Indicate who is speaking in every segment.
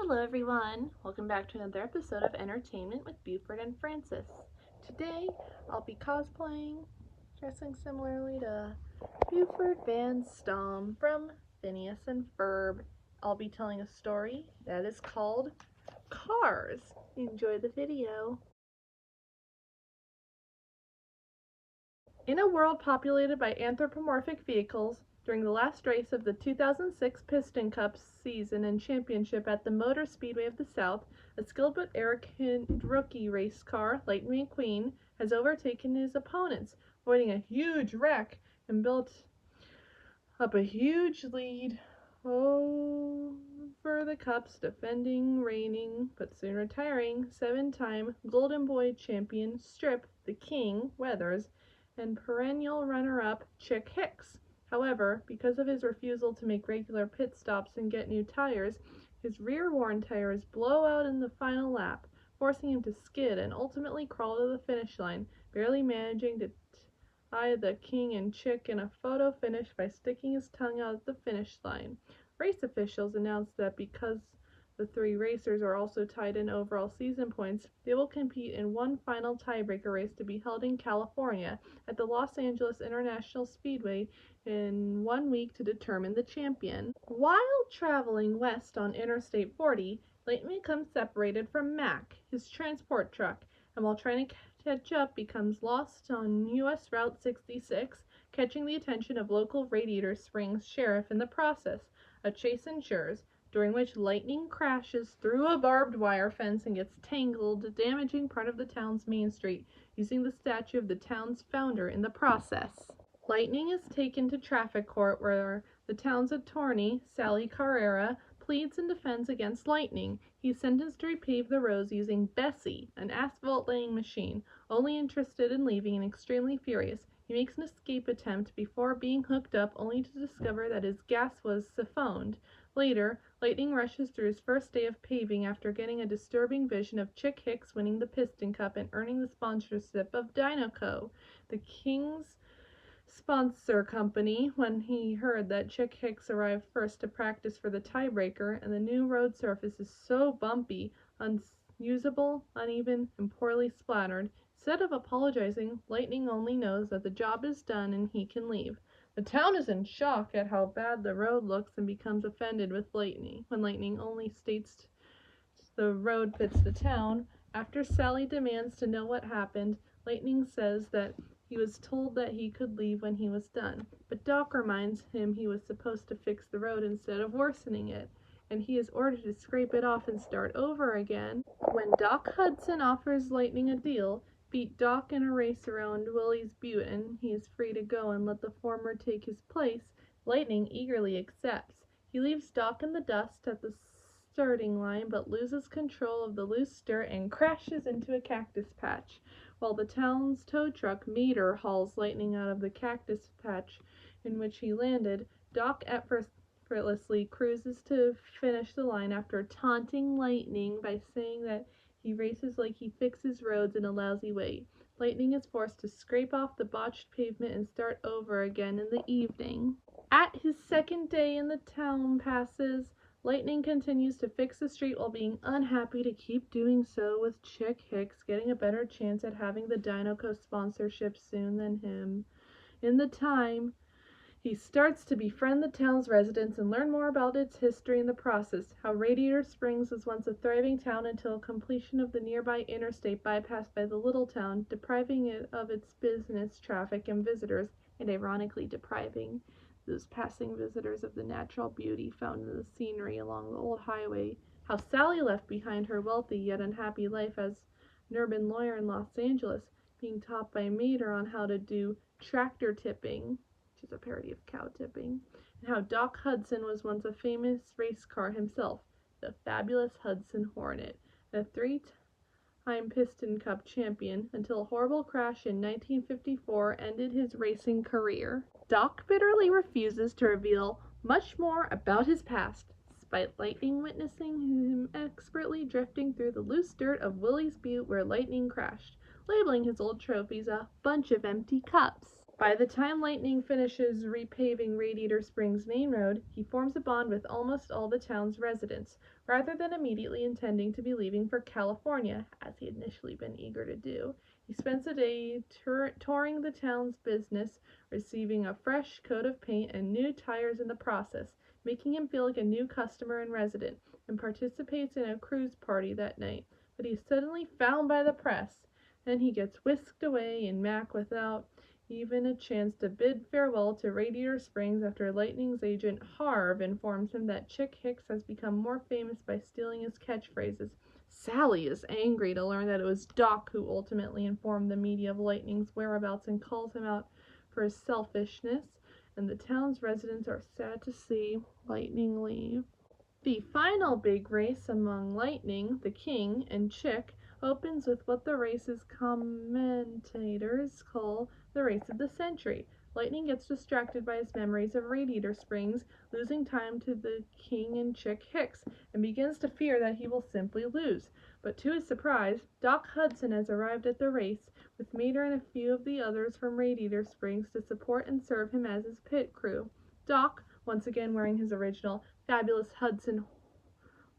Speaker 1: Hello everyone! Welcome back to another episode of Entertainment with Buford and Francis. Today I'll be cosplaying, dressing similarly to Buford Van Stom from Phineas and Ferb. I'll be telling a story that is called Cars. Enjoy the video. In a world populated by anthropomorphic vehicles, during the last race of the 2006 Piston Cup season and championship at the Motor Speedway of the South, a skilled but arrogant rookie race car, Lightning McQueen, has overtaken his opponents, avoiding a huge wreck and built up a huge lead over the Cup's defending, reigning, but soon retiring, 7-time Golden Boy champion Strip, the King, Weathers, and perennial runner-up Chick Hicks. However, because of his refusal to make regular pit stops and get new tires, his rear-worn tires blow out in the final lap, forcing him to skid and ultimately crawl to the finish line, barely managing to tie the King and Chick in a photo finish by sticking his tongue out at the finish line. Race officials announced that because the three racers are also tied in overall season points, they will compete in one final tiebreaker race to be held in California at the Los Angeles International Speedway in 1 week to determine the champion. While traveling west on Interstate 40, Lightning becomes separated from Mac, his transport truck, and while trying to catch up, becomes lost on U.S. Route 66, catching the attention of local Radiator Springs sheriff in the process. A chase ensures, during which Lightning crashes through a barbed wire fence and gets tangled, damaging part of the town's main street, using the statue of the town's founder in the process. Lightning is taken to traffic court where the town's attorney, Sally Carrera, pleads and defends against Lightning. He's sentenced to repave the roads using Bessie, an asphalt-laying machine, only interested in leaving and extremely furious. He makes an escape attempt before being hooked up, only to discover that his gas was siphoned. Later, Lightning rushes through his first day of paving after getting a disturbing vision of Chick Hicks winning the Piston Cup and earning the sponsorship of Dinoco, the King's sponsor company. When he heard that Chick Hicks arrived first to practice for the tiebreaker and the new road surface is so bumpy, unusable, uneven, and poorly splattered, instead of apologizing, Lightning only knows that the job is done and he can leave. The town is in shock at how bad the road looks and becomes offended with Lightning, when Lightning only states the road fits the town. After Sally demands to know what happened, Lightning says that he was told that he could leave when he was done, but Doc reminds him he was supposed to fix the road instead of worsening it, and he is ordered to scrape it off and start over again. When Doc Hudson offers Lightning a deal, beat Doc in a race around Willie's Butte, and he is free to go and let the former take his place, Lightning eagerly accepts. He leaves Doc in the dust at the starting line, but loses control of the loose dirt and crashes into a cactus patch. While the town's tow truck Meter hauls Lightning out of the cactus patch in which he landed, Doc effortlessly cruises to finish the line after taunting Lightning by saying that he races like he fixes roads in a lousy way. Lightning is forced to scrape off the botched pavement and start over again in the evening. At his second day in the town passes, Lightning continues to fix the street while being unhappy to keep doing so, with Chick Hicks getting a better chance at having the Dinoco sponsorship soon than him. In the time, he starts to befriend the town's residents and learn more about its history in the process, how Radiator Springs was once a thriving town until completion of the nearby interstate bypassed by the little town, depriving it of its business, traffic, and visitors, and ironically depriving those passing visitors of the natural beauty found in the scenery along the old highway, how Sally left behind her wealthy yet unhappy life as an urban lawyer in Los Angeles, being taught by Mater on how to do tractor tipping, which is a parody of cow tipping, and how Doc Hudson was once a famous race car himself, the fabulous Hudson Hornet, a three-time Piston Cup champion, until a horrible crash in 1954 ended his racing career. Doc bitterly refuses to reveal much more about his past, despite Lightning witnessing him expertly drifting through the loose dirt of Willie's Butte where Lightning crashed, labeling his old trophies a bunch of empty cups. By the time Lightning finishes repaving Radiator Springs Main Road, he forms a bond with almost all the town's residents, rather than immediately intending to be leaving for California, as he had initially been eager to do. He spends a day touring the town's business, receiving a fresh coat of paint and new tires in the process, making him feel like a new customer and resident, and participates in a cruise party that night. But he's suddenly found by the press, and he gets whisked away in Mac without even a chance to bid farewell to Radiator Springs after Lightning's agent Harv informs him that Chick Hicks has become more famous by stealing his catchphrases. Sally is angry to learn that it was Doc who ultimately informed the media of Lightning's whereabouts and calls him out for his selfishness, and the town's residents are sad to see Lightning leave. The final big race among Lightning, the King, and Chick opens with what the race's commentators call the race of the century. Lightning gets distracted by his memories of Radiator Springs, losing time to the King and Chick Hicks, and begins to fear that he will simply lose. But to his surprise, Doc Hudson has arrived at the race, with Mater and a few of the others from Radiator Springs to support and serve him as his pit crew. Doc, once again wearing his original fabulous Hudson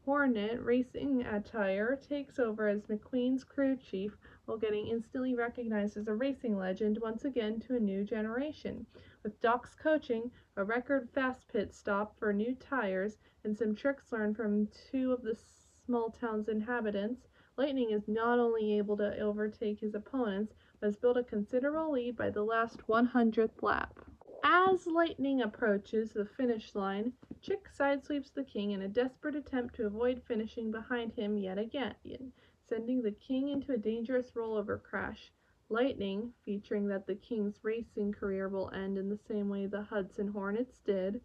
Speaker 1: Hornet racing attire, takes over as McQueen's crew chief while getting instantly recognized as a racing legend once again to a new generation. With Doc's coaching, a record fast pit stop for new tires, and some tricks learned from two of the small town's inhabitants, Lightning is not only able to overtake his opponents, but has built a considerable lead by the last 100th lap. As Lightning approaches the finish line, Chick sidesweeps the King in a desperate attempt to avoid finishing behind him yet again, sending the King into a dangerous rollover crash. Lightning, featuring that the King's racing career will end in the same way the Hudson Hornets did,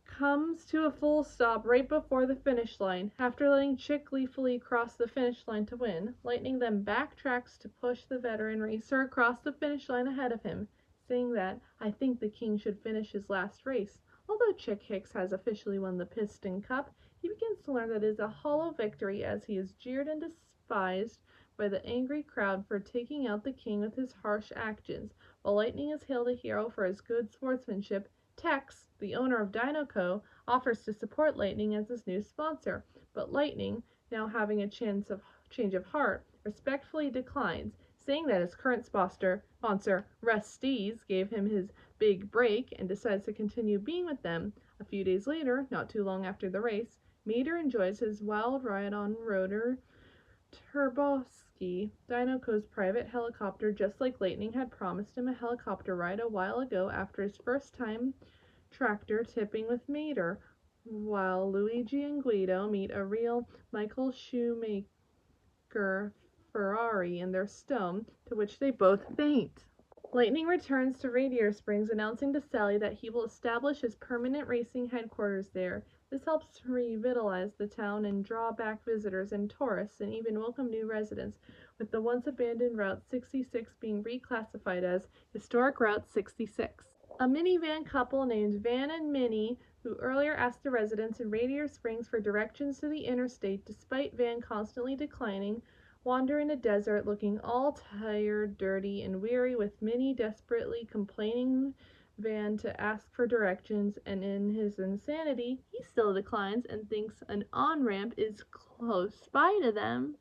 Speaker 1: comes to a full stop right before the finish line. After letting Chick gleefully cross the finish line to win, Lightning then backtracks to push the veteran racer across the finish line ahead of him, saying that, "I think the King should finish his last race." Although Chick Hicks has officially won the Piston Cup, he begins to learn that it is a hollow victory as he is jeered and despised by the angry crowd for taking out the King with his harsh actions. While Lightning is hailed a hero for his good sportsmanship, Tex, the owner of Dino Co., offers to support Lightning as his new sponsor, but Lightning, now having a change of heart, respectfully declines, saying that his current sponsor, Rusty's, gave him his big break and decides to continue being with them. A few days later, not too long after the race, Mater enjoys his wild ride on Rotor Turbowski, Dino Co.'s private helicopter, just like Lightning had promised him a helicopter ride a while ago after his first time tractor tipping with Mater, while Luigi and Guido meet a real Michael Schumacher Ferrari in their Stone, to which they both faint. Lightning returns to Radiator Springs, announcing to Sally that he will establish his permanent racing headquarters there. This helps revitalize the town and draw back visitors and tourists, and even welcome new residents, with the once abandoned Route 66 being reclassified as Historic Route 66. A minivan couple named Van and Minnie, who earlier asked the residents in Radiator Springs for directions to the interstate despite Van constantly declining, wander in a desert looking all tired, dirty, and weary, with Minnie desperately complaining Van to ask for directions, and in his insanity, he still declines and thinks an on-ramp is close by to them.